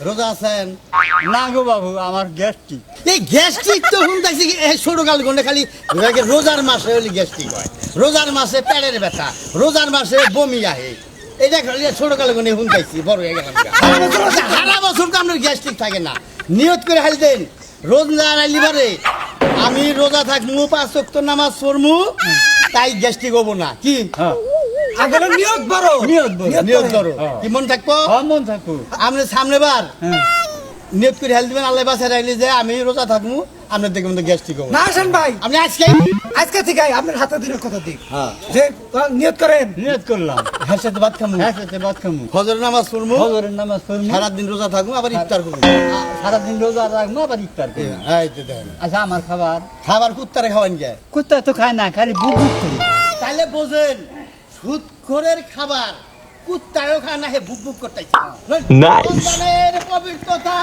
রোজা আছেন? না গো বাবু, আমার গ্যাস্ট্রিক। এই গ্যাস্ট্রিক তো শুনতেছি ছোট কাল গন্ডে খালি রোজার মাসে হলে গ্যাস্ট্রিক হয়, রোজার মাসে পেটের ব্যথা, রোজার মাসে বমি আহে। এটা খালি ছোট কাল গন্ডে শুনতেছি, বড় হয়ে গেলাম। সারা বছর তো আপনার গ্যাস্ট্রিক থাকে না। নিয়ত করে হাল দেন, রোজা আইলি পারে আমি রোজা থাকবো, 5 ওয়াক্ত নামাজ পড়মু, তাই গ্যাস্ট্রিক হবো না। কি আগে নিয়ত বড়, নিয়ত করো, কি মন থাকবো? মন থাকবো। আপনি সামনে বার নিয়ত করে হেল দিবেন, আল্লাহ বাসায় রাখলে যে আমি রোজা থাকবো, আপনার দেখবেন তো গ্যাস্ট্রিক হবো না। আসেন ভাই, আপনি আজকে থেকে আপনার হাতে দিনের কথা দিক হ্যাঁ যে নিয়ত করেন। নিয়ত করলাম, হ্যাঁ সাথে ভাত খামু, হ্যাঁ সাথে ভাত খামু, ফজর নামাজ পড়মু, ফজরের নামাজ পড়মু, সারাদিন রোজা থাকবো, আবার ইফতার করবো। সারাদিন রোজা রাখবো, আবার ইফতার করবো। এই তো দেখেন, আচ্ছা, আমার খাবার খাবার কুত্তারে খাওয়ান যায়, কুত্তা তো খায় না, খালি বুক বুক করি। তাহলে বোঝেন সুদখোরের খাবার কুত্তারেও খায় না, হে বুক বুক করতেছে। রমজানের পবিত্রতা